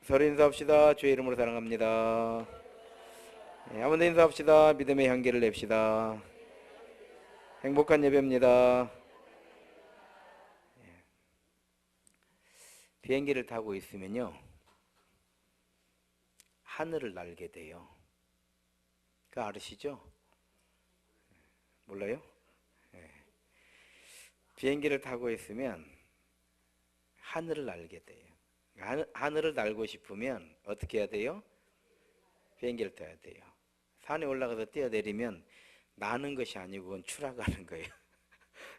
서로 인사합시다. 주의 이름으로 사랑합니다. 한번 더 인사합시다. 믿음의 향기를 냅시다. 행복한 예배입니다. 비행기를 타고 있으면요, 하늘을 날게 돼요. 그거 아시죠? 몰라요? 비행기를 타고 있으면 하늘을 날게 돼요. 하늘을 날고 싶으면 어떻게 해야 돼요? 비행기를 타야 돼요. 산에 올라가서 뛰어내리면 나는 것이 아니고 그건 추락하는 거예요.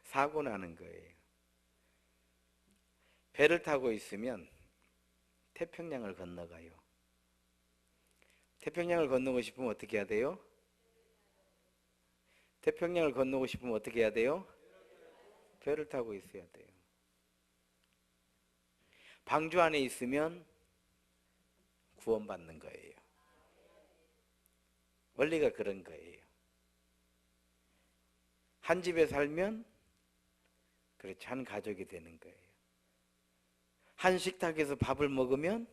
사고 나는 거예요. 배를 타고 있으면 태평양을 건너가요. 태평양을 건너고 싶으면 어떻게 해야 돼요? 태평양을 건너고 싶으면 어떻게 해야 돼요? 배를 타고 있어야 돼요. 방주 안에 있으면 구원받는 거예요. 원리가 그런 거예요. 한 집에 살면 그렇죠, 한 가족이 되는 거예요. 한 식탁에서 밥을 먹으면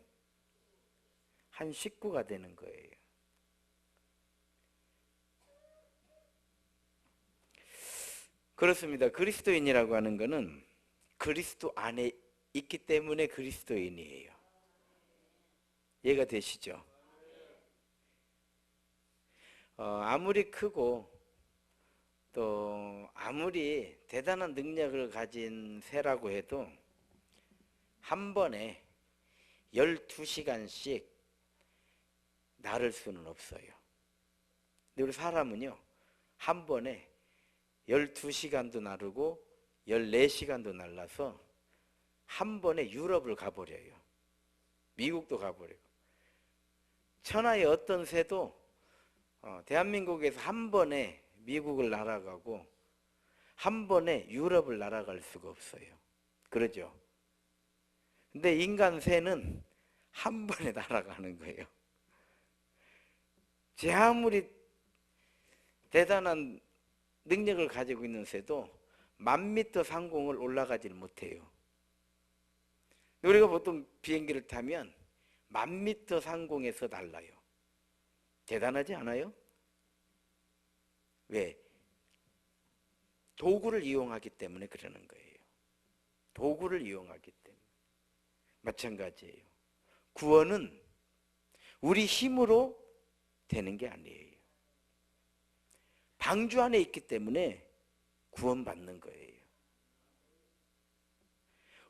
한 식구가 되는 거예요. 그렇습니다. 그리스도인이라고 하는 것은 그리스도 안에 있기 때문에 그리스도인이에요. 이해가 되시죠? 아무리 크고 또 아무리 대단한 능력을 가진 새라고 해도 한 번에 12시간씩 나를 수는 없어요. 근데 우리 사람은요, 한 번에 12시간도 나르고 14시간도 날라서 한 번에 유럽을 가버려요. 미국도 가버리고. 천하의 어떤 새도 대한민국에서 한 번에 미국을 날아가고 한 번에 유럽을 날아갈 수가 없어요. 그러죠? 근데 인간 새는 한 번에 날아가는 거예요. 제 아무리 대단한 능력을 가지고 있는 새도 10,000m 상공을 올라가질 못해요. 우리가 보통 비행기를 타면 10,000m 상공에서 날라요. 대단하지 않아요? 왜? 도구를 이용하기 때문에 그러는 거예요. 도구를 이용하기 때문에. 마찬가지예요. 구원은 우리 힘으로 되는 게 아니에요. 방주 안에 있기 때문에 구원받는 거예요.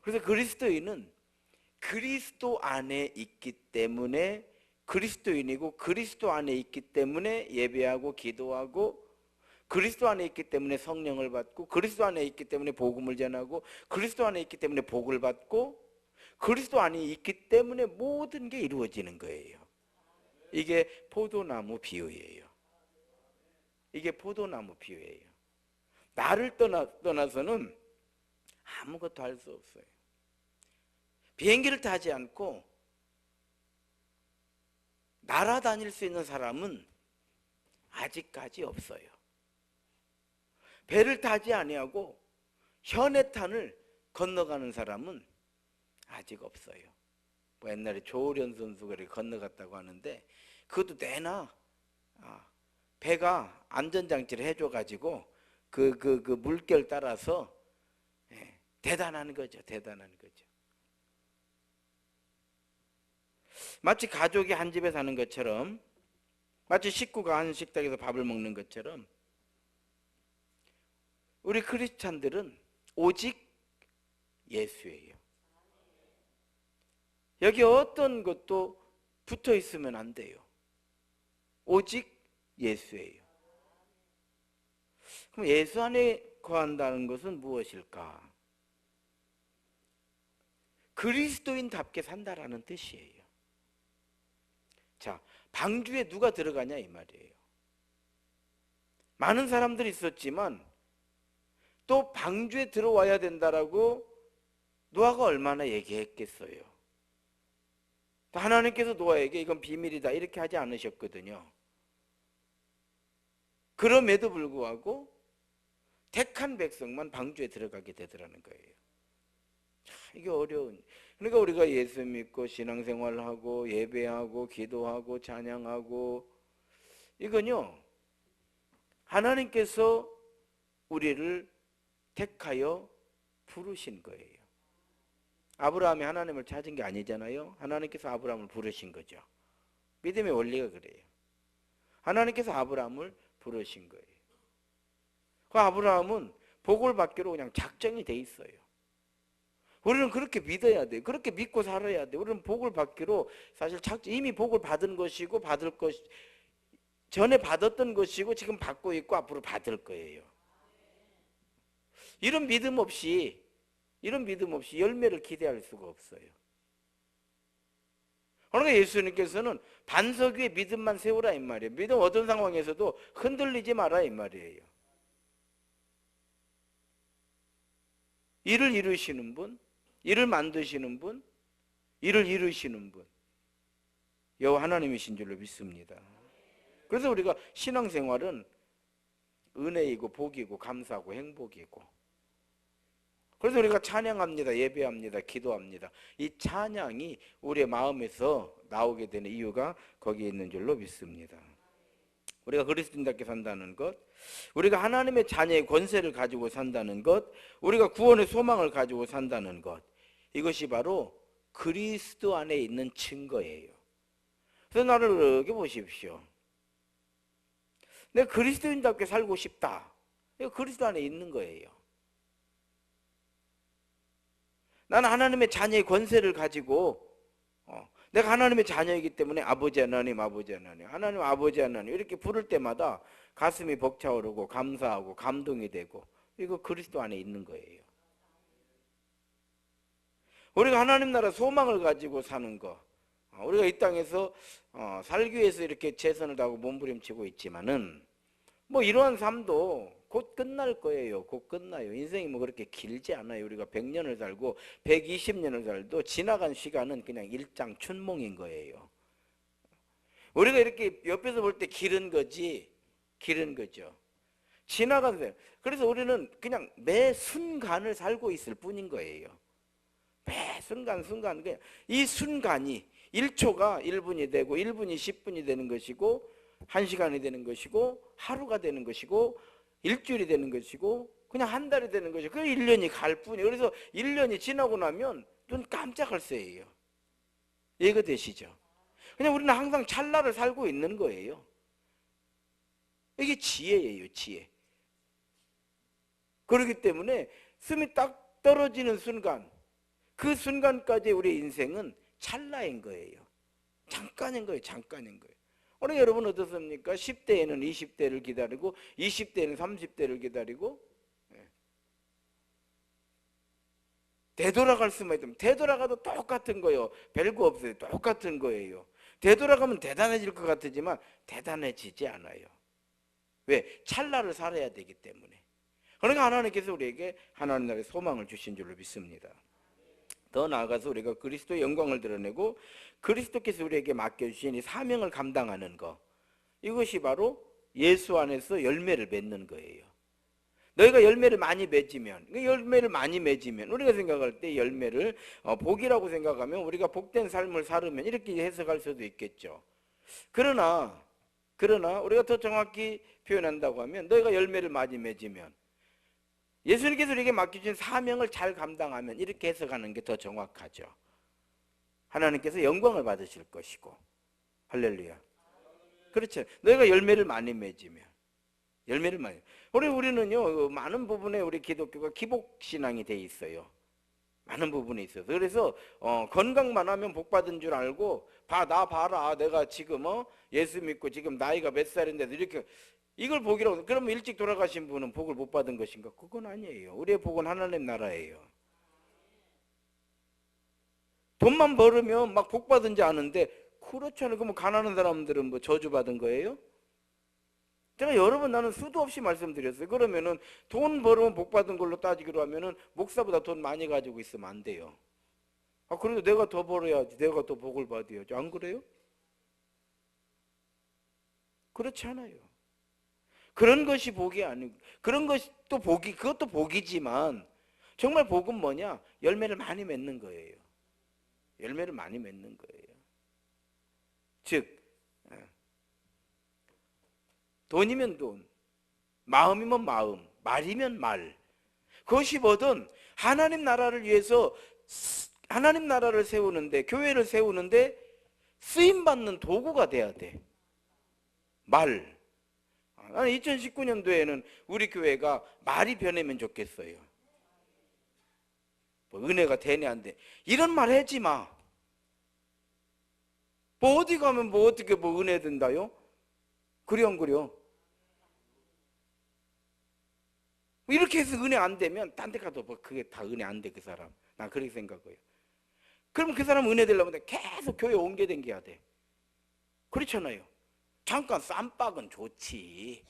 그래서 그리스도인은 그리스도 안에 있기 때문에 그리스도인이고, 그리스도 안에 있기 때문에 예배하고 기도하고, 그리스도 안에 있기 때문에 성령을 받고, 그리스도 안에 있기 때문에 복음을 전하고, 그리스도 안에 있기 때문에 복을 받고, 그리스도 안에 있기 때문에 모든 게 이루어지는 거예요. 이게 포도나무 비유예요. 이게 포도나무 비유예요. 나를 떠나서는 아무것도 할 수 없어요. 비행기를 타지 않고 날아다닐 수 있는 사람은 아직까지 없어요. 배를 타지 아니하고 현해탄을 건너가는 사람은 아직 없어요. 뭐 옛날에 조련 선수가 이렇게 건너갔다고 하는데, 그것도 내나 배가 안전장치를 해줘가지고 그 물결 따라서 대단한 거죠. 대단한 거죠. 마치 가족이 한 집에 사는 것처럼, 마치 식구가 한 식탁에서 밥을 먹는 것처럼, 우리 크리스찬들은 오직 예수예요. 여기 어떤 것도 붙어 있으면 안 돼요. 오직 예수예요. 그럼 예수 안에 거한다는 것은 무엇일까? 그리스도인답게 산다라는 뜻이에요. 자, 방주에 누가 들어가냐 이 말이에요. 많은 사람들이 있었지만 또 방주에 들어와야 된다라고 노아가 얼마나 얘기했겠어요. 하나님께서 노아에게 이건 비밀이다 이렇게 하지 않으셨거든요. 그럼에도 불구하고 택한 백성만 방주에 들어가게 되더라는 거예요. 이게 어려운. 그러니까 우리가 예수 믿고 신앙생활하고 예배하고 기도하고 찬양하고 이건요 하나님께서 우리를 택하여 부르신 거예요. 아브라함이 하나님을 찾은 게 아니잖아요. 하나님께서 아브라함을 부르신 거죠. 믿음의 원리가 그래요. 하나님께서 아브라함을 부르신 거예요. 그 아브라함은 복을 받기로 그냥 작정이 돼 있어요. 우리는 그렇게 믿어야 돼요. 그렇게 믿고 살아야 돼요. 우리는 복을 받기로 사실 이미 복을 받은 것이고 받을 것 전에 받았던 것이고 지금 받고 있고 앞으로 받을 거예요. 이런 믿음 없이 열매를 기대할 수가 없어요. 그러니까 예수님께서는 반석 위에 믿음만 세우라 이 말이에요. 믿음 어떤 상황에서도 흔들리지 마라 이 말이에요. 일을 이루시는 분, 일을 만드시는 분, 일을 이루시는 분 여호와 하나님이신 줄로 믿습니다. 그래서 우리가 신앙생활은 은혜이고 복이고 감사하고 행복이고, 그래서 우리가 찬양합니다, 예배합니다, 기도합니다. 이 찬양이 우리의 마음에서 나오게 되는 이유가 거기에 있는 줄로 믿습니다. 우리가 그리스도인답게 산다는 것, 우리가 하나님의 자녀의 권세를 가지고 산다는 것, 우리가 구원의 소망을 가지고 산다는 것, 이것이 바로 그리스도 안에 있는 증거예요. 그래서 나를 이렇게 보십시오. 내가 그리스도인답게 살고 싶다. 이거 그리스도 안에 있는 거예요. 나는 하나님의 자녀의 권세를 가지고 내가 하나님의 자녀이기 때문에 아버지 하나님, 아버지 하나님, 하나님 아버지 하나님 이렇게 부를 때마다 가슴이 벅차오르고 감사하고 감동이 되고, 이거 그리스도 안에 있는 거예요. 우리가 하나님 나라 소망을 가지고 사는 거, 우리가 이 땅에서 살기 위해서 이렇게 최선을 다하고 몸부림치고 있지만은 뭐 이러한 삶도 곧 끝날 거예요. 곧 끝나요. 인생이 뭐 그렇게 길지 않아요. 우리가 100년을 살고 120년을 살도 지나간 시간은 그냥 일장 춘몽인 거예요. 우리가 이렇게 옆에서 볼 때 길은 거지, 길은 거죠. 지나간 세. 그래서 우리는 그냥 매 순간을 살고 있을 뿐인 거예요. 매 순간 그냥 이 순간이 1초가 1분이 되고 1분이 10분이 되는 것이고 1시간이 되는 것이고 하루가 되는 것이고 일주일이 되는 것이고 그냥 한 달이 되는 것이고 그 1년이 갈 뿐이에요. 그래서 1년이 지나고 나면 눈 깜짝할 새예요. 이해가 되시죠? 그냥 우리는 항상 찰나를 살고 있는 거예요. 이게 지혜예요, 지혜. 그렇기 때문에 숨이 딱 떨어지는 순간, 그 순간까지 우리 인생은 찰나인 거예요. 잠깐인 거예요, 잠깐인 거예요. 오늘 여러분 어떻습니까? 10대에는 20대를 기다리고 20대에는 30대를 기다리고 되돌아갈 수만 있으면 되돌아가도 똑같은 거예요. 별거 없어요. 똑같은 거예요. 되돌아가면 대단해질 것 같지만 대단해지지 않아요. 왜? 찰나를 살아야 되기 때문에. 그러니까 하나님께서 우리에게 하나님 나라의 소망을 주신 줄로 믿습니다. 더 나아가서 우리가 그리스도의 영광을 드러내고 그리스도께서 우리에게 맡겨주신 이 사명을 감당하는 것, 이것이 바로 예수 안에서 열매를 맺는 거예요. 너희가 열매를 많이 맺으면, 우리가 생각할 때 열매를 복이라고 생각하면 우리가 복된 삶을 살으면 이렇게 해석할 수도 있겠죠. 그러나 우리가 더 정확히 표현한다고 하면 너희가 열매를 많이 맺으면, 예수님께서 우리에게 맡겨주신 사명을 잘 감당하면, 이렇게 해석하는 게 더 정확하죠. 하나님께서 영광을 받으실 것이고. 할렐루야. 그렇죠. 너희가 열매를 많이 맺으면, 우리는요 많은 부분에 우리 기독교가 기복신앙이 돼 있어요. 많은 부분에 있어서. 그래서 건강만 하면 복 받은 줄 알고, 나 봐라, 내가 지금 예수 믿고 지금 나이가 몇 살인데도 이렇게, 이걸 복이라고. 그러면 일찍 돌아가신 분은 복을 못 받은 것인가? 그건 아니에요. 우리의 복은 하나님 나라예요. 돈만 벌으면 막 복 받은지 아는데, 그렇잖아요. 그러면 가난한 사람들은 뭐 저주 받은 거예요? 제가 여러 번 나는 수도 없이 말씀드렸어요. 그러면은 돈 벌으면 복 받은 걸로 따지기로 하면은 목사보다 돈 많이 가지고 있으면 안 돼요. 그래도 내가 더 벌어야지, 내가 더 복을 받아야지. 안 그래요? 그렇지 않아요. 그런 것이 복이 아니고, 그런 것이 또 복이, 그것도 복이지만 정말 복은 뭐냐? 열매를 많이 맺는 거예요. 열매를 많이 맺는 거예요. 즉 돈이면 돈, 마음이면 마음, 말이면 말. 그것이 뭐든 하나님 나라를 위해서 하나님 나라를 세우는데, 교회를 세우는데 쓰임받는 도구가 돼야 돼. 말. 나는 2019년도에는 우리 교회가 말이 변하면 좋겠어요. 뭐 은혜가 되네 안 돼. 이런 말 하지 마. 뭐 어디 가면 뭐 어떻게 뭐 은혜 된다요? 그래 안 그래요? 이렇게 해서 은혜 안 되면 딴 데 가도 뭐 그게 다 은혜 안 돼, 그 사람. 난 그렇게 생각해요. 그러면 그 사람 은혜 되려면 계속 교회 옮겨 다녀야 돼. 그렇잖아요. 잠깐 쌈박은 좋지.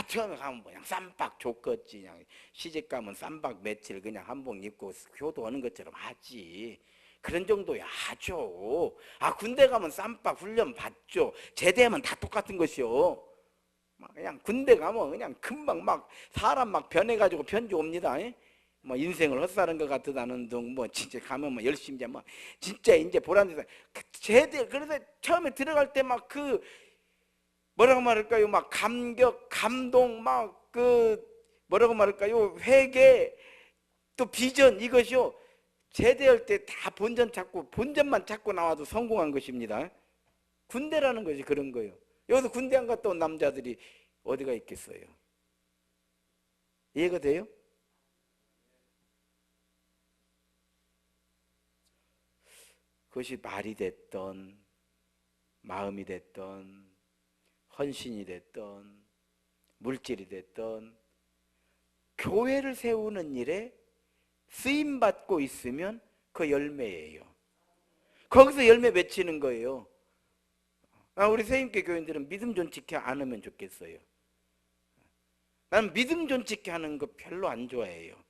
처음에 가면 그냥 쌈박 좋겠지. 그냥 시집 가면 쌈박 며칠 그냥 한복 입고 효도하는 것처럼 하지. 그런 정도야 하죠. 군대 가면 쌈박 훈련 받죠. 제대하면 다 똑같은 것이요. 그냥 군대 가면 그냥 금방 막 사람 막 변해가지고 편지 옵니다. 뭐 인생을 헛사는 것 같다는 둥, 뭐 진짜 가면 뭐 열심히 이제 뭐 진짜 이제 보람돼서 제대. 그래서 처음에 들어갈 때 막 그 뭐라고 말할까요? 막 감격, 감동, 막 그 뭐라고 말할까요? 회개, 또 비전, 이것이요. 제대할 때 다 본전 찾고 본전만 찾고 나와도 성공한 것입니다. 군대라는 것이 그런 거예요. 여기서 군대 안 갔다 온 남자들이 어디가 있겠어요? 이해가 돼요? 그것이 말이 됐던, 마음이 됐던, 헌신이 됐던, 물질이 됐던, 교회를 세우는 일에 쓰임받고 있으면 그 열매예요. 거기서 열매 맺히는 거예요. 우리 세임교 교인들은 믿음 존치케 안 하면 좋겠어요. 나는 믿음 존치케 하는 거 별로 안 좋아해요.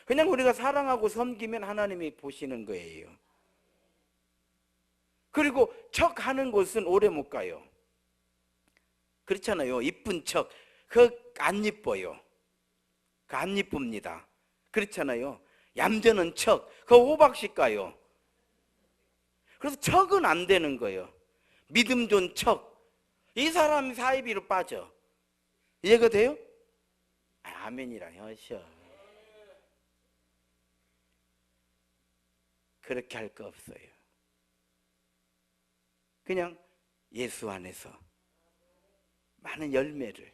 그냥 우리가 사랑하고 섬기면 하나님이 보시는 거예요. 그리고 척 하는 곳은 오래 못 가요. 그렇잖아요. 이쁜 척, 그거 안 이뻐요. 그거 안 이쁩니다. 그렇잖아요. 얌전한 척, 그거 오박씩 가요. 그래서 척은 안 되는 거예요. 믿음 좋은 척, 이 사람이 사이비로 빠져. 이해가 돼요? 아멘이라 하셔. 그렇게 할 거 없어요. 그냥 예수 안에서 많은 열매를.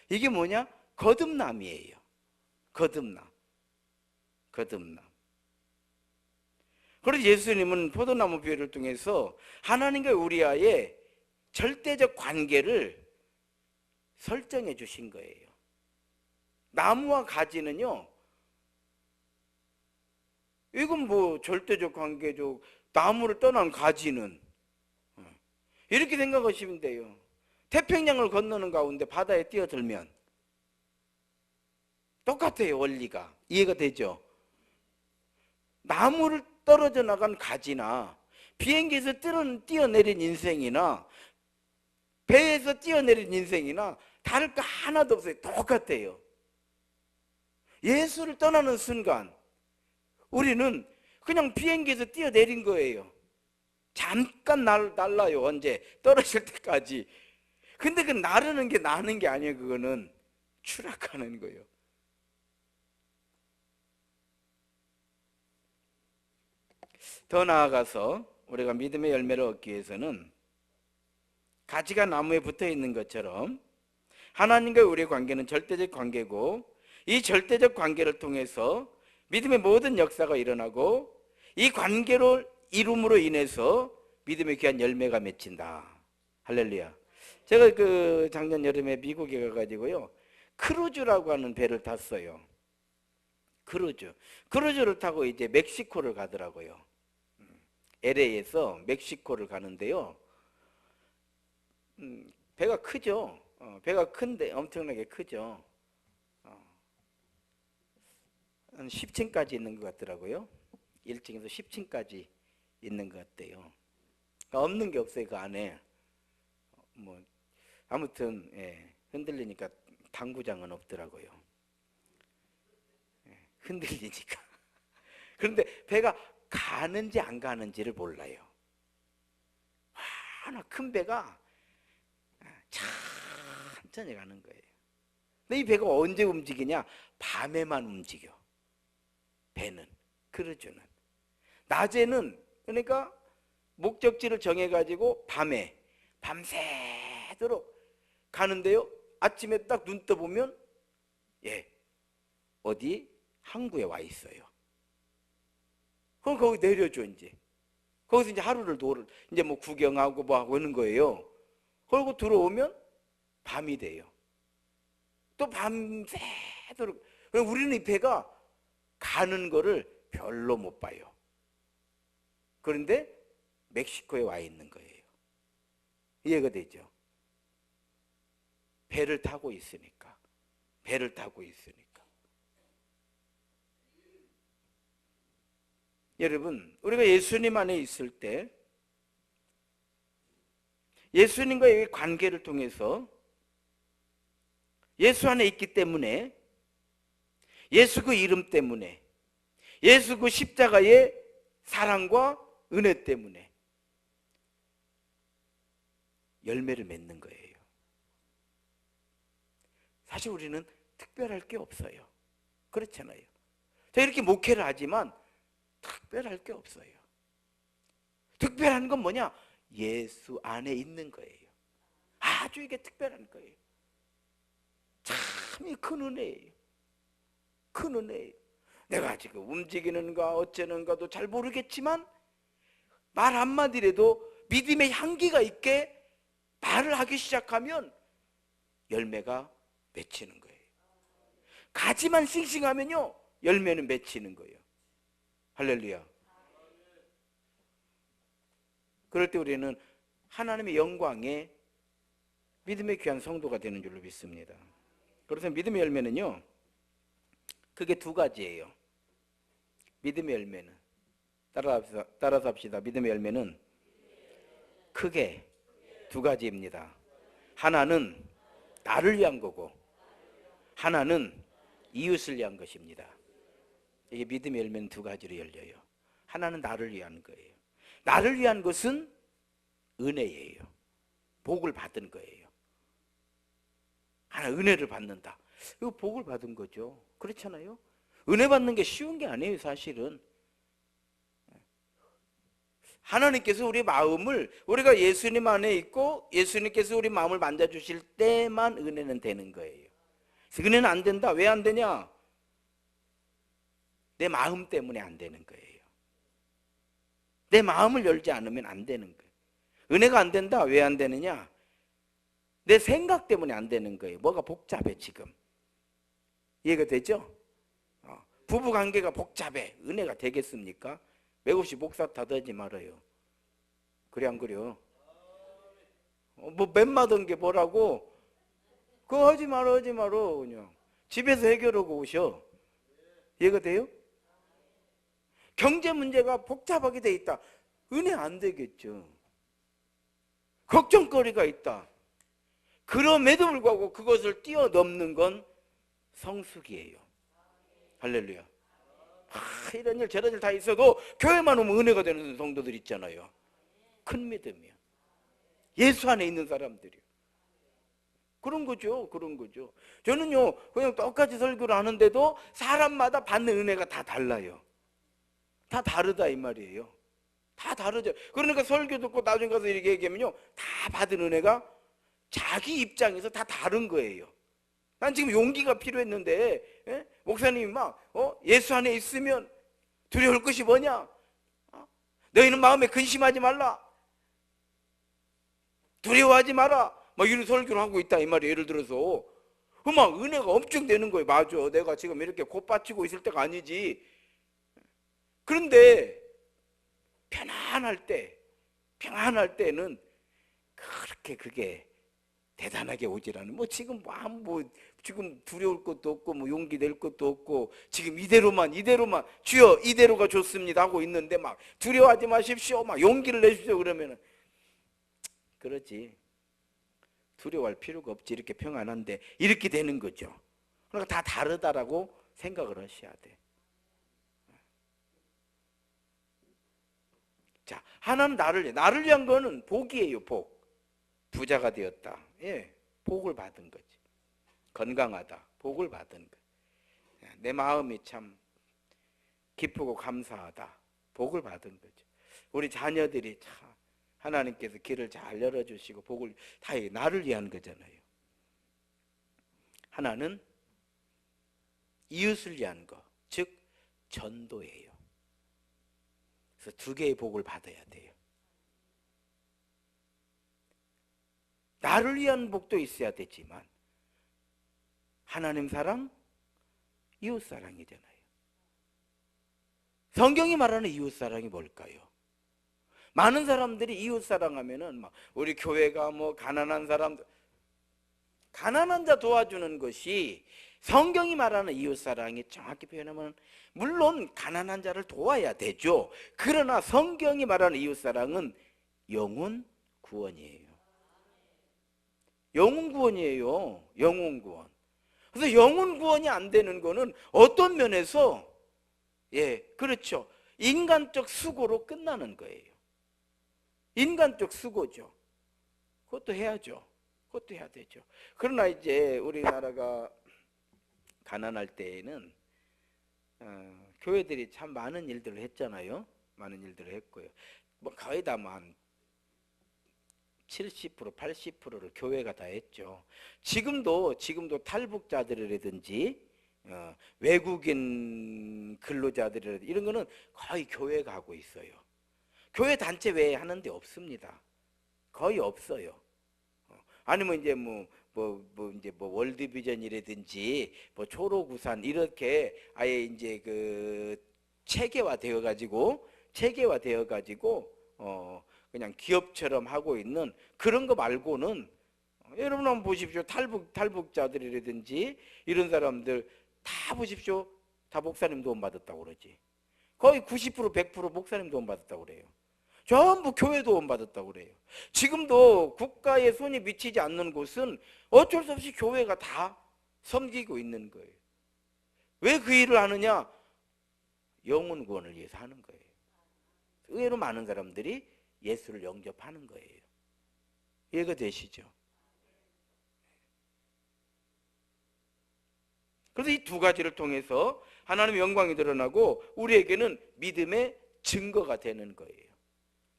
이게 뭐냐? 거듭남이에요. 거듭남. 그래서 예수님은 포도나무 비유를 통해서 하나님과 우리와의 절대적 관계를 설정해 주신 거예요. 나무와 가지는요, 이건 뭐 절대적 관계죠. 나무를 떠난 가지는 이렇게 생각하시면 돼요. 태평양을 건너는 가운데 바다에 뛰어들면 똑같아요. 원리가 이해가 되죠? 나무를 떨어져 나간 가지나 비행기에서 뛰어내린 인생이나 배에서 뛰어내린 인생이나 다를 거 하나도 없어요. 똑같아요. 예수를 떠나는 순간 우리는 그냥 비행기에서 뛰어내린 거예요. 잠깐 날라요. 언제? 떨어질 때까지. 근데 그 나르는 게 나는 게 아니에요. 그거는 추락하는 거예요. 더 나아가서 우리가 믿음의 열매를 얻기 위해서는 가지가 나무에 붙어 있는 것처럼 하나님과 우리의 관계는 절대적 관계고, 이 절대적 관계를 통해서 믿음의 모든 역사가 일어나고, 이 관계로 이룸으로 인해서 믿음의 귀한 열매가 맺힌다. 할렐루야. 제가 그 작년 여름에 미국에 가가지고요, 크루즈라고 하는 배를 탔어요. 크루즈를 타고 이제 멕시코를 가더라고요. LA에서 멕시코를 가는데요. 배가 크죠. 배가 큰데 엄청나게 크죠. 한 10층까지 있는 것 같더라고요. 1층에서 10층까지 있는 것 같대요. 없는 게 없어요. 그 안에. 뭐 아무튼 흔들리니까 당구장은 없더라고요. 흔들리니까. 그런데 배가 가는지 안 가는지를 몰라요. 하나 큰 배가 천천히 가는 거예요. 근데 이 배가 언제 움직이냐? 밤에만 움직여. 배는, 크루즈는. 낮에는, 그러니까 목적지를 정해가지고 밤에 밤새도록 가는데요, 아침에 딱 눈 떠보면 어디 항구에 와 있어요. 그럼 거기 내려줘. 이제 거기서 이제 하루를 이제 뭐 구경하고 뭐 하고 하는 거예요. 그리고 들어오면 밤이 돼요. 또 밤새도록. 우리는 이 배가 가는 거를 별로 못 봐요. 그런데 멕시코에 와 있는 거예요. 이해가 되죠? 배를 타고 있으니까. 배를 타고 있으니까. 여러분, 우리가 예수님 안에 있을 때 예수님과의 관계를 통해서 예수 안에 있기 때문에, 예수 그 이름 때문에, 예수 그 십자가의 사랑과 은혜 때문에 열매를 맺는 거예요. 사실 우리는 특별할 게 없어요. 그렇잖아요. 자, 이렇게 목회를 하지만 특별할 게 없어요. 특별한 건 뭐냐? 예수 안에 있는 거예요. 아주 이게 특별한 거예요. 참 이 큰 은혜예요. 큰 은혜예요. 내가 지금 움직이는가 어쩌는가도 잘 모르겠지만 말 한마디라도 믿음의 향기가 있게 말을 하기 시작하면 열매가 맺히는 거예요. 가지만 싱싱하면요, 열매는 맺히는 거예요. 할렐루야. 그럴 때 우리는 하나님의 영광에 믿음의 귀한 성도가 되는 줄로 믿습니다. 그래서 믿음의 열매는요, 크게 두 가지예요. 믿음의 열매는, 따라서 합시다. 믿음의 열매는 크게 두 가지입니다. 하나는 나를 위한 거고, 하나는 이웃을 위한 것입니다. 이게 믿음의 열매는 두 가지로 열려요. 하나는 나를 위한 거예요. 나를 위한 것은 은혜예요. 복을 받은 거예요. 하나 은혜를 받는다. 이거 복을 받은 거죠. 그렇잖아요. 은혜 받는 게 쉬운 게 아니에요. 사실은 하나님께서 우리 마음을, 우리가 예수님 안에 있고 예수님께서 우리 마음을 만져주실 때만 은혜는 되는 거예요. 은혜는 안 된다. 왜 안 되냐? 내 마음 때문에 안 되는 거예요. 내 마음을 열지 않으면 안 되는 거예요. 은혜가 안 된다. 왜 안 되느냐? 내 생각 때문에 안 되는 거예요. 뭐가 복잡해 지금. 이해가 되죠? 부부관계가 복잡해. 은혜가 되겠습니까? 맥없이 목사 탓하지 말아요. 그래 안 그래요? 뭐 맴마던 게 뭐라고? 그거 하지 말아 그냥. 집에서 해결하고 오셔. 이해가 돼요? 경제 문제가 복잡하게 돼 있다. 은혜 안 되겠죠. 걱정거리가 있다. 그럼에도 불구하고 그것을 뛰어넘는 건 성숙이에요. 할렐루야. 이런 일 저런 일 다 있어도 교회만 오면 은혜가 되는 성도들 있잖아요. 큰 믿음이요. 예수 안에 있는 사람들이요. 그런 거죠. 그런 거죠. 저는요, 그냥 똑같이 설교를 하는데도 사람마다 받는 은혜가 다 달라요. 다 다르다 이 말이에요. 다 다르죠. 그러니까 설교 듣고 나중에 가서 이렇게 얘기하면요, 다 받은 은혜가 자기 입장에서 다 다른 거예요. 난 지금 용기가 필요했는데, 목사님이 막 예수 안에 있으면 두려울 것이 뭐냐? 너희는 마음에 근심하지 말라. 두려워하지 마라. 막 이런 설교를 하고 있다 이 말이에요. 예를 들어서 막 은혜가 엄청 되는 거예요. 맞아, 내가 지금 이렇게 곱받치고 있을 때가 아니지. 그런데 편안할 때는 그렇게 그게 대단하게 오질 않아요. 뭐 지금 지금 두려울 것도 없고 뭐 용기 낼 것도 없고 지금 이대로만 주여 이대로가 좋습니다 하고 있는데 막 두려워하지 마십시오, 막 용기를 내십시오 그러면은 그렇지. 두려워할 필요가 없지. 이렇게 평안한데 이렇게 되는 거죠. 그러니까 다 다르다라고 생각을 하셔야 돼. 자, 하나는 나를 위한 거는 복이에요. 복. 부자가 되었다. 예, 복을 받은 거지. 건강하다. 복을 받은 거. 내 마음이 참 기쁘고 감사하다. 복을 받은 거죠. 우리 자녀들이 참 하나님께서 길을 잘 열어주시고 복을 다 나를 위한 거잖아요. 하나는 이웃을 위한 거, 즉 전도예요. 그래서 두 개의 복을 받아야 돼요. 나를 위한 복도 있어야 되지만 하나님 사랑, 이웃 사랑이잖아요. 성경이 말하는 이웃 사랑이 뭘까요? 많은 사람들이 이웃 사랑하면은 막 우리 교회가 뭐 가난한 사람들, 가난한 자 도와주는 것이 성경이 말하는 이웃 사랑이 정확히 표현하면 물론 가난한 자를 도와야 되죠. 그러나 성경이 말하는 이웃 사랑은 영혼 구원이에요. 영혼 구원이에요. 영혼 구원. 그래서 영혼 구원이 안 되는 거는 어떤 면에서 그렇죠. 인간적 수고로 끝나는 거예요. 인간적 수고죠. 그것도 해야죠. 그것도 해야 되죠. 그러나 이제 우리나라가 가난할 때에는 교회들이 참 많은 일들을 했잖아요. 많은 일들을 했고요. 뭐 거의 다 한 70%, 80%를 교회가 다 했죠. 지금도 탈북자들이라든지 외국인 근로자들이라든지 이런 거는 거의 교회가 하고 있어요. 교회 단체 외에 하는 데 없습니다. 거의 없어요. 아니면 이제 뭐 월드비전이라든지 뭐 초록우산 이렇게 아예 이제 그 체계화되어 가지고 그냥 기업처럼 하고 있는 그런 거 말고는 여러분 한번 보십시오. 탈북자들이라든지 이런 사람들 다 보십시오. 다 목사님 도움 받았다고 그러지. 거의 90% 100% 목사님 도움 받았다고 그래요. 전부 교회 도움 받았다고 그래요. 지금도 국가의 손이 미치지 않는 곳은 어쩔 수 없이 교회가 다 섬기고 있는 거예요. 왜 그 일을 하느냐? 영혼 구원을 위해서 하는 거예요. 의외로 많은 사람들이 예수를 영접하는 거예요. 이해가 되시죠? 그래서 이 두 가지를 통해서 하나님의 영광이 드러나고 우리에게는 믿음의 증거가 되는 거예요.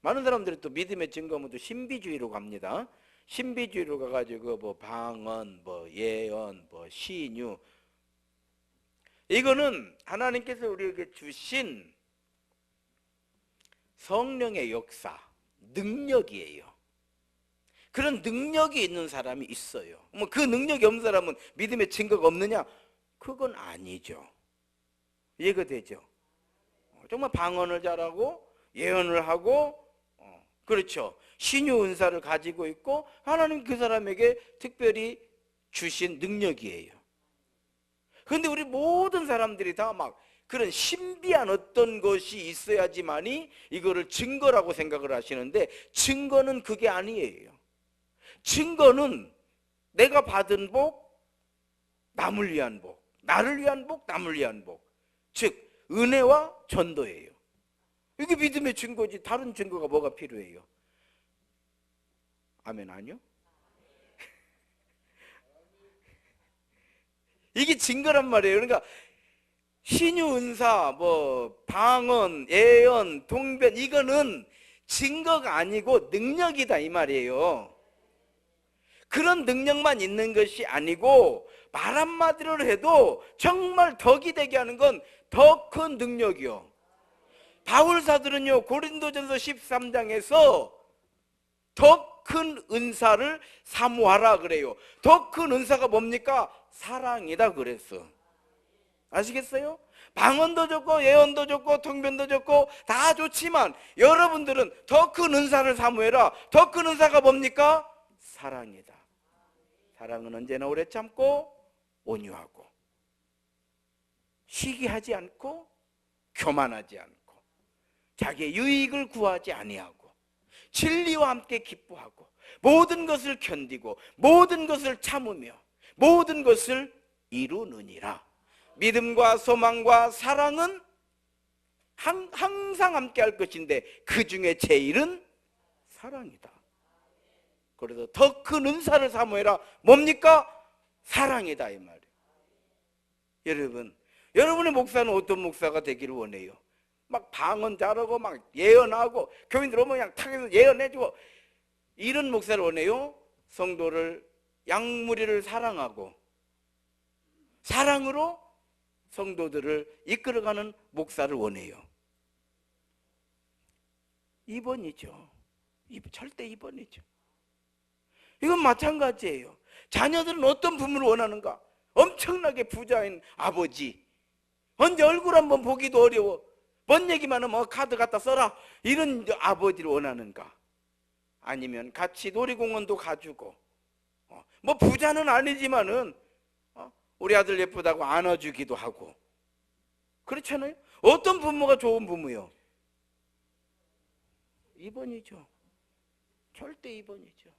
많은 사람들이 또 믿음의 증거면 또 신비주의로 갑니다. 신비주의로 가가지고 뭐 방언, 뭐 예언, 뭐 시인유, 이거는 하나님께서 우리에게 주신 성령의 역사, 능력이에요. 그런 능력이 있는 사람이 있어요. 뭐 그 능력이 없는 사람은 믿음의 증거가 없느냐? 그건 아니죠. 이해가 되죠? 정말 방언을 잘하고 예언을 하고 그렇죠. 신유 은사를 가지고 있고 하나님 그 사람에게 특별히 주신 능력이에요. 그런데 우리 모든 사람들이 다 막 그런 신비한 어떤 것이 있어야지만이 이거를 증거라고 생각을 하시는데 증거는 그게 아니에요. 증거는 내가 받은 복, 남을 위한 복, 나를 위한 복, 남을 위한 복, 즉 은혜와 전도예요. 이게 믿음의 증거지. 다른 증거가 뭐가 필요해요? 아멘 아니요? 이게 증거란 말이에요. 그러니까 신유 은사, 뭐 방언, 예언, 동변 이거는 증거가 아니고 능력이다 이 말이에요. 그런 능력만 있는 것이 아니고 말 한마디로 해도 정말 덕이 되게 하는 건 더 큰 능력이요. 바울 사도는요 고린도전서 13장에서 더 큰 은사를 사모하라 그래요. 더 큰 은사가 뭡니까? 사랑이다 그랬어. 아시겠어요? 방언도 좋고 예언도 좋고 통변도 좋고 다 좋지만 여러분들은 더 큰 은사를 사모해라. 더 큰 은사가 뭡니까? 사랑이다. 사랑은 언제나 오래 참고 온유하고 시기하지 않고 교만하지 않고 자기의 유익을 구하지 아니하고 진리와 함께 기뻐하고 모든 것을 견디고 모든 것을 참으며 모든 것을 이루느니라. 믿음과 소망과 사랑은 항상 함께 할 것인데 그 중에 제일은 사랑이다. 그래서 더 큰 은사를 사모해라. 뭡니까? 사랑이다 이 말이에요. 여러분, 여러분의 목사는 어떤 목사가 되기를 원해요? 막 방언 잘하고 막 예언하고 교인들 오면 그냥 탁해서 예언해주고 이런 목사를 원해요? 성도를 양무리를 사랑하고 사랑으로 성도들을 이끌어가는 목사를 원해요? 2번이죠. 절대 2번이죠. 이건 마찬가지예요. 자녀들은 어떤 부모를 원하는가? 엄청나게 부자인 아버지, 언제 얼굴 한번 보기도 어려워, 뭔 얘기만 하면 카드 갖다 써라, 이런 아버지를 원하는가? 아니면 같이 놀이공원도 가주고, 뭐 부자는 아니지만은 우리 아들 예쁘다고 안아주기도 하고, 그렇잖아요. 어떤 부모가 좋은 부모요? 2번이죠. 절대 2번이죠.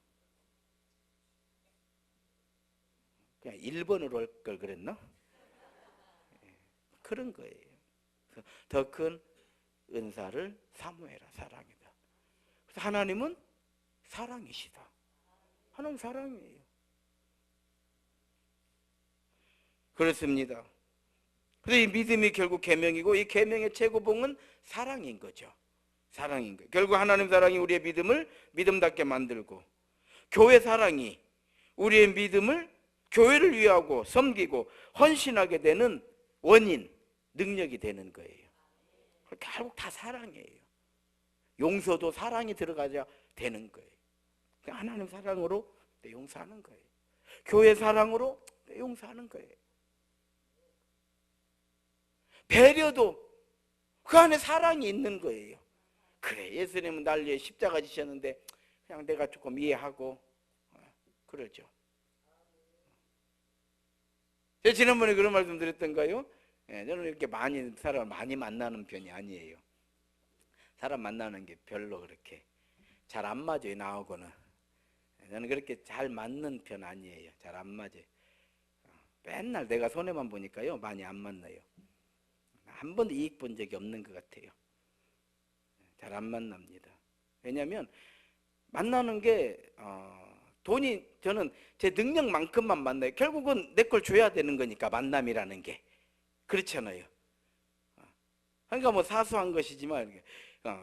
그냥 1번으로 할 걸 그랬나? 그런 거예요. 더 큰 은사를 사모해라. 사랑이다. 그래서 하나님은 사랑이시다. 하나님 사랑이에요. 그렇습니다. 그래서 이 믿음이 결국 계명이고 이 계명의 최고봉은 사랑인 거죠. 사랑인 거예요. 결국 하나님 사랑이 우리의 믿음을 믿음답게 만들고 교회 사랑이 우리의 믿음을 교회를 위하고 섬기고 헌신하게 되는 원인, 능력이 되는 거예요. 결국 다 사랑이에요. 용서도 사랑이 들어가야 되는 거예요. 하나님 사랑으로 용서하는 거예요. 교회 사랑으로 용서하는 거예요. 배려도 그 안에 사랑이 있는 거예요. 그래, 예수님은 날 위해 십자가 지셨는데 그냥 내가 조금 이해하고 그러죠. 제가 지난번에 그런 말씀 드렸던가요? 저는 이렇게 사람을 많이 만나는 편이 아니에요. 사람 만나는 게 별로 그렇게 잘 안 맞아요. 나하고는 저는 그렇게 잘 맞는 편 아니에요. 잘 안 맞아요. 맨날 내가 손해만 보니까요 많이 안 만나요. 한 번도 이익 본 적이 없는 것 같아요. 잘 안 만납니다. 왜냐하면 만나는 게 돈이, 저는 제 능력만큼만 만나요. 결국은 내 걸 줘야 되는 거니까, 만남이라는 게. 그렇잖아요. 그러니까 뭐 사소한 것이지만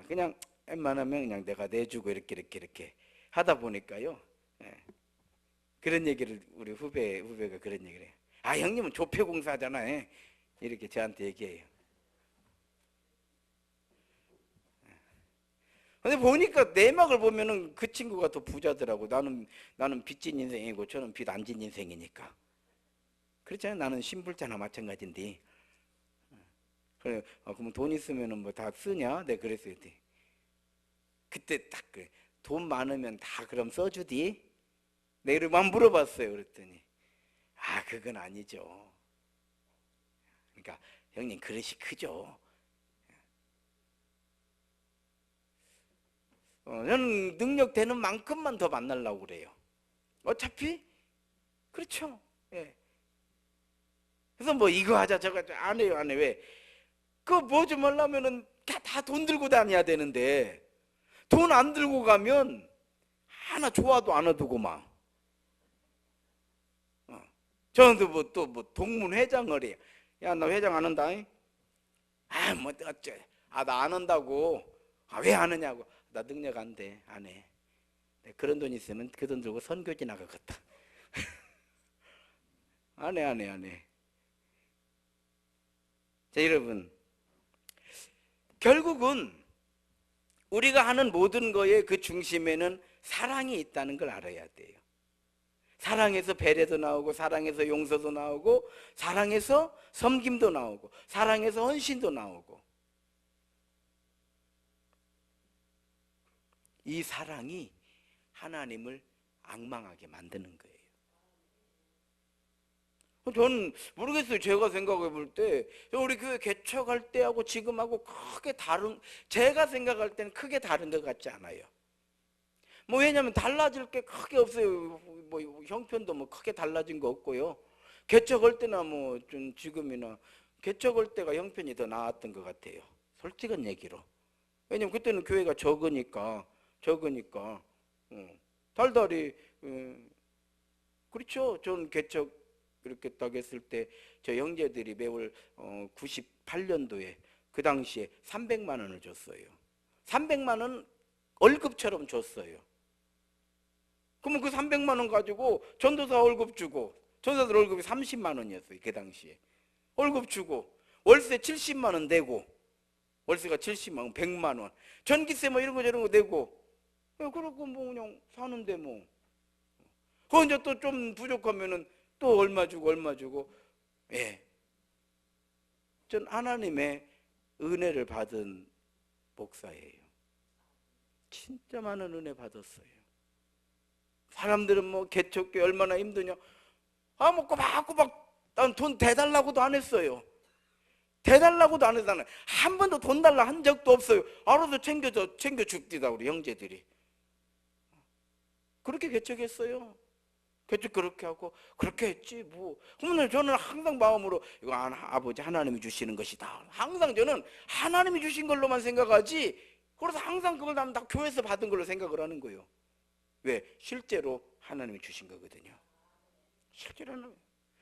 그냥 웬만하면 그냥 내가 내주고 이렇게 하다 보니까요. 그런 얘기를 우리 후배가 그런 얘기를 해요. 아, 형님은 조폐공사잖아요. 이렇게 저한테 얘기해요. 근데 보니까 내막을 보면은 그 친구가 더 부자더라고. 나는 빚진 인생이고 저는 빚 안 진 인생이니까. 그렇잖아요. 나는 신불자나 마찬가지인데. 그래, 그럼 돈 있으면은 뭐 다 쓰냐? 내가 그랬어요. 그때 딱 그래. 돈 많으면 다 그럼 써주디? 내가 이렇게만 물어봤어요. 그랬더니 그건 아니죠. 그러니까 형님 그릇이 크죠. 저는 능력 되는 만큼만 더 만나려고 그래요. 어차피 그렇죠. 예. 그래서 뭐 이거 하자 저거 하자 안 해요. 왜? 그거 뭐 좀 하려면은 다 돈 들고 다녀야 되는데 돈 안 들고 가면 하나 좋아도 안 얻고 막. 저는 또 동문 회장을 해요. 야, 나 회장 안 한다. 뭐 어째? 나 안 한다고. 왜 안 하냐고. 나 능력 안 돼. 안 해. 그런 돈 있으면 그 돈 들고 선교지 나가겠다. 안 해. 자, 여러분. 결국은 우리가 하는 모든 거에 그 중심에는 사랑이 있다는 걸 알아야 돼요. 사랑에서 배려도 나오고, 사랑에서 용서도 나오고, 사랑에서 섬김도 나오고, 사랑에서 헌신도 나오고. 이 사랑이 하나님을 악망하게 만드는 거예요. 저는 모르겠어요. 제가 생각해 볼 때 우리 교회 개척할 때하고 지금하고 크게 제가 생각할 때는 크게 다른 것 같지 않아요. 뭐 왜냐하면 달라질 게 크게 없어요. 뭐 형편도 뭐 크게 달라진 거 없고요. 개척할 때나 뭐 좀 지금이나 개척할 때가 형편이 더 나았던 것 같아요. 솔직한 얘기로. 왜냐면 그때는 교회가 적으니까. 달달이 그렇죠. 전 개척 이렇게 딱 했을 때 저 형제들이 매월 98년도에 그 당시에 300만 원을 줬어요. 300만 원 월급처럼 줬어요. 그러면 그 300만 원 가지고 전도사 월급 주고, 전도사들 월급이 30만 원이었어요. 그 당시에 월급 주고 월세 70만 원 내고, 월세가 70만 원, 100만 원, 전기세 뭐 이런 거 저런 거 내고, 그러고 뭐 그냥 사는데 뭐. 그거 이제 또 좀 부족하면은 또 얼마 주고. 예. 전 하나님의 은혜를 받은 목사예요. 진짜 많은 은혜 받았어요. 사람들은 뭐 개척교 얼마나 힘드냐. 뭐 꼬박꼬박 난 돈 대달라고도 안 했어요. 대달라고도 안 했잖아요. 한 번도 돈 달라 한 적도 없어요. 알아서 챙겨 줍디다 우리 형제들이. 그렇게 개척했어요. 개척 그렇게 하고 그렇게 했지 뭐. 그러면 저는 항상 마음으로 이거 아버지 하나님이 주시는 것이다. 항상 저는 하나님이 주신 걸로만 생각하지. 그래서 항상 그걸 다 교회에서 받은 걸로 생각을 하는 거예요. 왜? 실제로 하나님이 주신 거거든요. 실제로 하나님.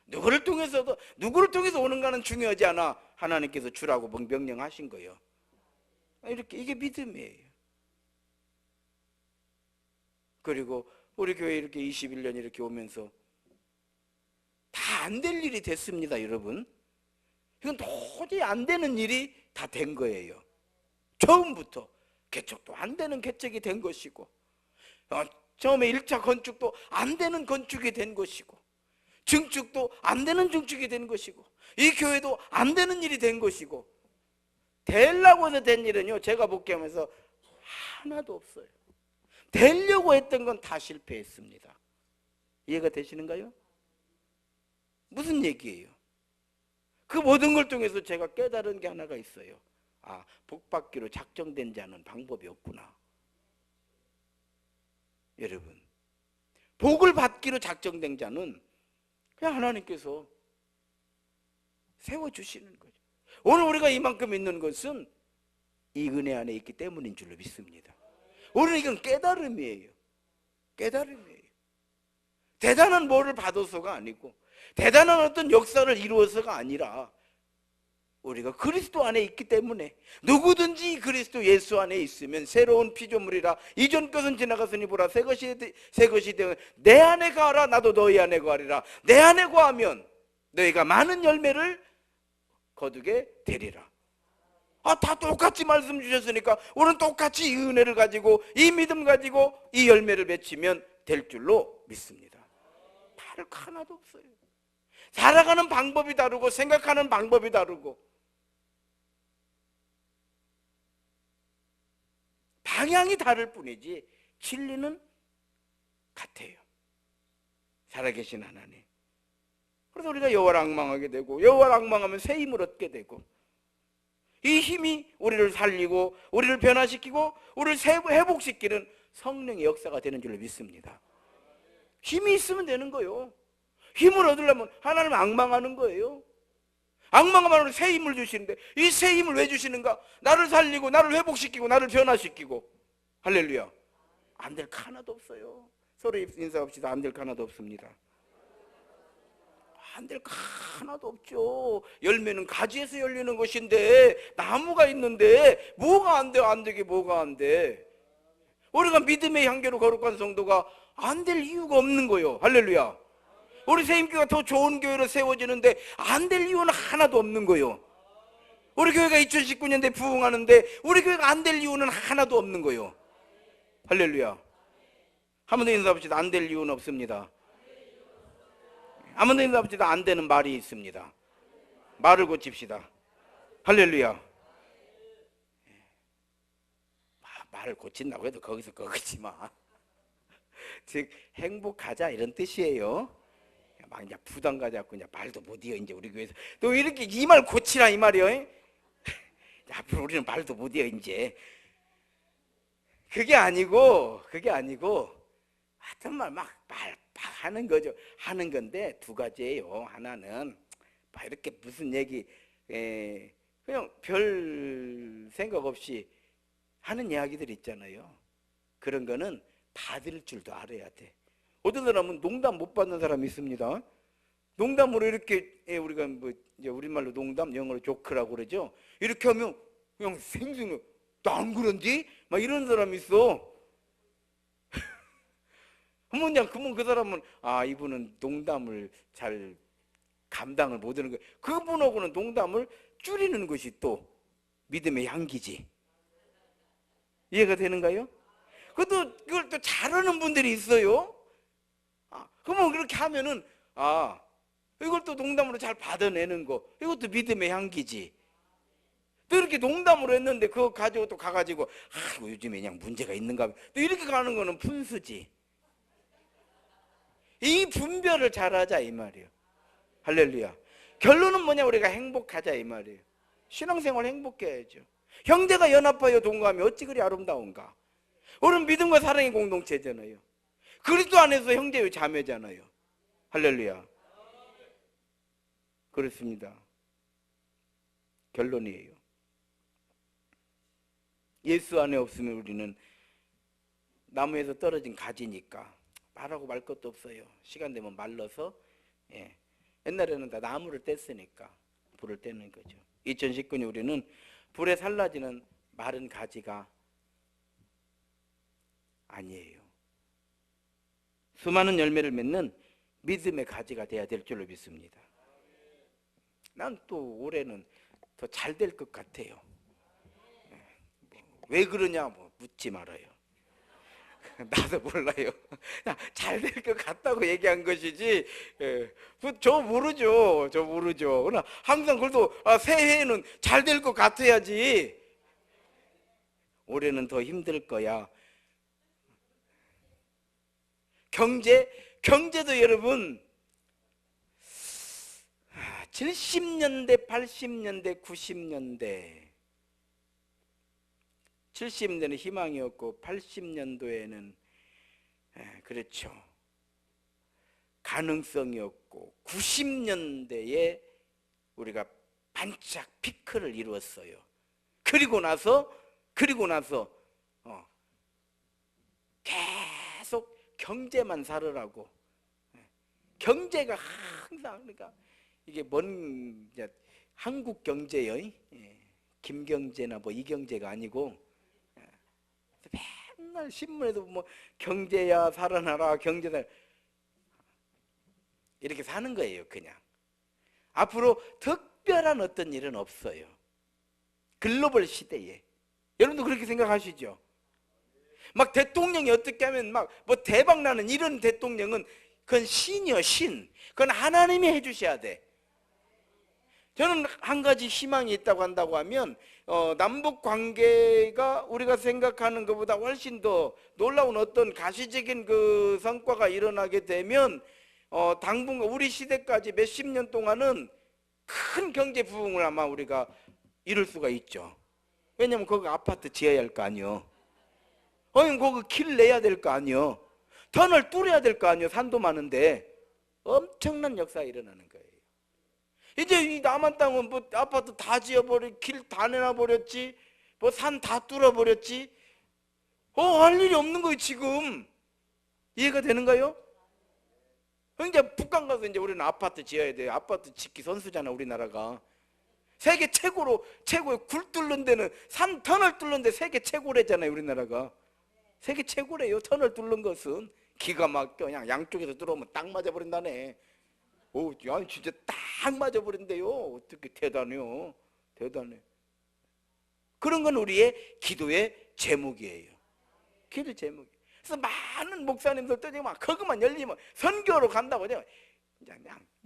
누구를 통해서 오는가는 중요하지 않아. 하나님께서 주라고 명령하신 거예요. 이렇게 이게 믿음이에요. 그리고 우리 교회 이렇게 21년 이렇게 오면서 다 안 될 일이 됐습니다, 여러분. 이건 도저히 안 되는 일이 다 된 거예요. 처음부터 개척도 안 되는 개척이 된 것이고, 처음에 1차 건축도 안 되는 건축이 된 것이고, 증축도 안 되는 증축이 된 것이고, 이 교회도 안 되는 일이 된 것이고, 되려고 해서 된 일은요, 제가 복귀하면서 하나도 없어요. 되려고 했던 건 다 실패했습니다. 이해가 되시는가요? 무슨 얘기예요? 그 모든 걸 통해서 제가 깨달은 게 하나가 있어요. 복받기로 작정된 자는 방법이 없구나. 여러분, 복을 받기로 작정된 자는 그냥 하나님께서 세워주시는 거죠. 오늘 우리가 이만큼 있는 것은 이 은혜 안에 있기 때문인 줄로 믿습니다. 오늘 이건 깨달음이에요. 깨달음이에요. 대단한 뭐를 받아서가 아니고, 대단한 어떤 역사를 이루어서가 아니라, 우리가 그리스도 안에 있기 때문에, 누구든지 그리스도 예수 안에 있으면 새로운 피조물이라. 이전 것은 지나갔으니 보라 새 것이 되어 내 안에 거하라. 나도 너희 안에 거하리라. 내 안에 거하면 너희가 많은 열매를 거두게 되리라. 다 똑같이 말씀 주셨으니까 우리는 똑같이 이 은혜를 가지고 이 믿음 가지고 이 열매를 맺히면 될 줄로 믿습니다. 다를 거 하나도 없어요. 살아가는 방법이 다르고 생각하는 방법이 다르고 방향이 다를 뿐이지 진리는 같아요. 살아계신 하나님. 그래서 우리가 여호와를 앙망하게 되고, 여호와를 앙망하면 새 힘을 얻게 되고, 이 힘이 우리를 살리고 우리를 변화시키고 우리를 회복시키는 성령의 역사가 되는 줄로 믿습니다. 힘이 있으면 되는 거예요. 힘을 얻으려면 하나님을 앙망하는 거예요. 앙망하면 새 힘을 주시는데, 이 새 힘을 왜 주시는가? 나를 살리고 나를 회복시키고 나를 변화시키고. 할렐루야. 안 될 거 하나도 없어요. 서로 인사합시다. 안 될 거 하나도 없습니다. 안 될 거 하나도 없죠. 열매는 가지에서 열리는 것인데, 나무가 있는데 뭐가 안 돼? 안 되게 뭐가 안 돼? 우리가 믿음의 향기로 거룩한 성도가 안 될 이유가 없는 거예요. 할렐루야. 우리 세임교회가 더 좋은 교회로 세워지는데 안 될 이유는 하나도 없는 거예요. 우리 교회가 2019년대 부흥하는데 우리 교회가 안 될 이유는 하나도 없는 거예요. 할렐루야. 한 번 더 인사합시다. 안 될 이유는 없습니다. 한 번 더 인사합시다. 안 되는 말이 있습니다. 말을 고칩시다. 할렐루야. 말을 고친다고 해도 거기서 거기지 마. 즉 행복하자 이런 뜻이에요. 막 이제 부담 가져갖고 이제 말도 못 이어. 이제 우리 교회에서 또 이렇게 이 말 고치라 이 말이요. 앞으로 우리는 말도 못 이어 이제. 그게 아니고 하여튼 말 하는 거죠. 하는 건데 두 가지예요. 하나는 막 이렇게 무슨 얘기 그냥 별 생각 없이 하는 이야기들 있잖아요. 그런 거는 받을 줄도 알아야 돼. 어떤 사람은 농담 못 받는 사람이 있습니다. 농담으로 이렇게, 우리가 뭐 이제 우리말로 농담, 영어로 조크라고 그러죠. 이렇게 하면 그냥 생생해. 나 안 그런지? 막 이런 사람이 있어. 그러면 그 사람은 이분은 농담을 잘 감당을 못하는 거예요. 그분하고는 농담을 줄이는 것이 또 믿음의 향기지. 이해가 되는가요? 그걸 또 잘하는 분들이 있어요. 그러면 그렇게 하면은 이걸 또 농담으로 잘 받아내는 거, 이것도 믿음의 향기지. 또 이렇게 농담으로 했는데 그거 가지고 또 가가지고 이거 요즘에 그냥 문제가 있는가 봐. 또 이렇게 가는 거는 푼수지. 이 분별을 잘하자 이 말이에요. 할렐루야. 결론은 뭐냐? 우리가 행복하자 이 말이에요. 신앙생활 행복해야죠. 형제가 연합하여 동거하면 어찌 그리 아름다운가. 우리는 믿음과 사랑의 공동체잖아요. 그리스도 안에서 형제요 자매잖아요. 할렐루야. 그렇습니다. 결론이에요. 예수 안에 없으면 우리는 나무에서 떨어진 가지니까 말하고 말 것도 없어요. 시간 되면 말라서. 옛날에는 다 나무를 뗐으니까 불을 떼는 거죠. 2019년 우리는 불에 살라지는 마른 가지가 아니에요. 수많은 열매를 맺는 믿음의 가지가 돼야 될 줄로 믿습니다. 난 또 올해는 더 잘 될 것 같아요. 왜 그러냐 묻지 말아요. 나도 몰라요. 잘 될 것 같다고 얘기한 것이지, 저 모르죠. 그러나 항상 그래도 새해에는 잘 될 것 같아야지. 올해는 더 힘들 거야. 경제도 여러분 70년대, 80년대, 90년대 70년대는 희망이었고 80년도에는 그렇죠. 가능성이었고 90년대에 우리가 반짝 피크를 이루었어요. 그리고 나서 계속 경제만 살으라고. 경제가 항상 그러니까 이게 한국 경제요. 김경제나 이경제가 아니고 맨날 신문에도 경제야 살아나라 경제다 이렇게 사는 거예요. 그냥 앞으로 특별한 어떤 일은 없어요. 글로벌 시대에 여러분도 그렇게 생각하시죠? 막 대통령이 어떻게 하면 대박 나는 이런 대통령은 그건 신이요, 신. 그건 하나님이 해주셔야 돼. 저는 한 가지 희망이 있다고 한다고 하면 남북 관계가 우리가 생각하는 것보다 훨씬 더 놀라운 어떤 가시적인 그 성과가 일어나게 되면 당분간 우리 시대까지 몇십 년 동안은 큰 경제 부흥을 아마 우리가 이룰 수가 있죠. 왜냐면 거기 아파트 지어야 할 거 아니요. 거기 길 내야 될 거 아니요. 터널 뚫어야 될 거 아니요. 산도 많은데 엄청난 역사가 일어나는 거예요. 이제 이 남한 땅은 아파트 다 길 다 내놔버렸지, 산 다 뚫어버렸지. 할 일이 없는 거예요 지금. 이해가 되는가요? 이제 북한 가서 이제 우리는 아파트 지어야 돼요. 아파트 짓기 선수잖아 우리나라가. 세계 최고의 굴 뚫는 데는 터널 뚫는 데 세계 최고래잖아요 우리나라가. 세계 최고래요. 터널 뚫는 것은 기가 막혀. 그냥 양쪽에서 뚫어오면 딱 맞아버린다네. 야 진짜 딱 맞아버린대요. 어떻게 대단해요. 대단해. 그런 건 우리의 기도의 제목이에요. 기도 제목. 그래서 많은 목사님들도 지금 거기만 열리면 선교로 간다고 그냥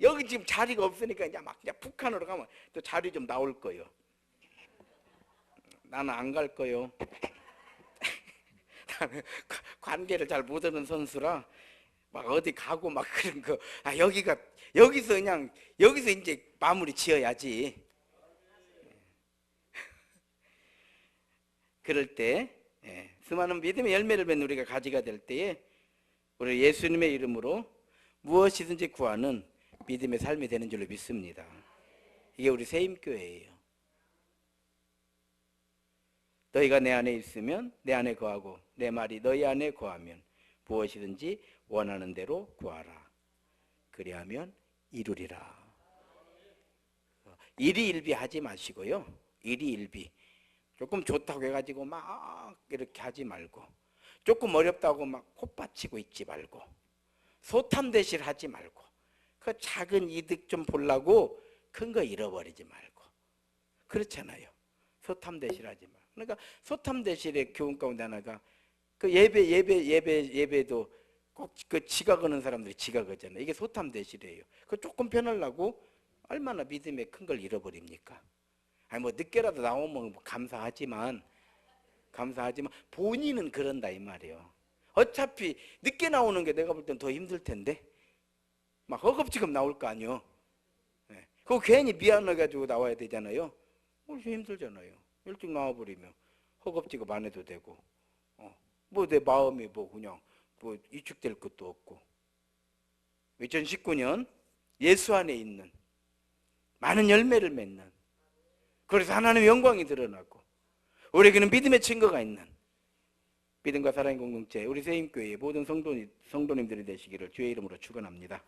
여기 지금 자리가 없으니까 그냥 북한으로 가면 또 자리 좀 나올 거예요. 나는 안 갈 거예요. 나는 관계를 잘 못하는 선수라 어디 가고 그런 거 여기서 이제 마무리 지어야지. 그럴 때 수많은 믿음의 열매를 맺는 우리가 가지가 될 때에 우리 예수님의 이름으로 무엇이든지 구하는 믿음의 삶이 되는 줄로 믿습니다. 이게 우리 세임교회예요. 너희가 내 안에 있으면 내 안에 거하고 내 말이 너희 안에 거하면 무엇이든지 원하는 대로 구하라. 그리하면 이루리라. 일희일비 하지 마시고요. 일희일비. 조금 좋다고 해가지고 막 이렇게 하지 말고, 조금 어렵다고 막 콧받치고 있지 말고, 소탐대실 하지 말고, 그 작은 이득 좀 보려고 큰 거 잃어버리지 말고. 그렇잖아요. 소탐대실 하지 말고. 그러니까 소탐대실의 교훈 가운데 하나가 그 예배도 꼭 그 지각하는 사람들이 지각하잖아요. 이게 소탐대실이에요. 그 조금 편하려고 얼마나 믿음의 큰 걸 잃어버립니까? 아니 뭐 늦게라도 나오면 감사하지만 본인은 그런다 이 말이에요. 어차피 늦게 나오는 게 내가 볼 땐 더 힘들 텐데 막 허겁지겁 나올 거 아니요. 네. 그거 괜히 미안해가지고 나와야 되잖아요. 좀 힘들잖아요. 일찍 나와버리면 허겁지겁 안 해도 되고, 뭐 내 마음이 뭐 그냥 뭐 위축될 것도 없고. 2019년 예수 안에 있는 많은 열매를 맺는, 그래서 하나님의 영광이 드러나고 우리에게는 믿음의 증거가 있는 믿음과 사랑의 공동체 우리 세임교회의 모든 성도님들이 되시기를 주의 이름으로 축원합니다.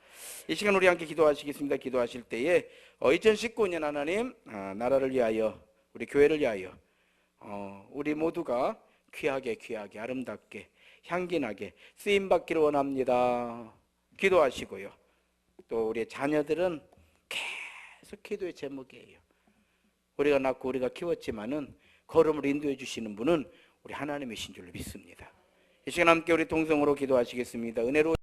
이 시간 우리 함께 기도하시겠습니다. 기도하실 때에 2019년 하나님 나라를 위하여 우리 교회를 위하여 우리 모두가 귀하게 아름답게 향기나게 쓰임받기를 원합니다. 기도하시고요. 또 우리의 자녀들은 계속 기도의 제목이에요. 우리가 낳고 우리가 키웠지만은 걸음을 인도해 주시는 분은 우리 하나님이신 줄로 믿습니다. 이 시간 함께 우리 동성으로 기도하시겠습니다. 은혜로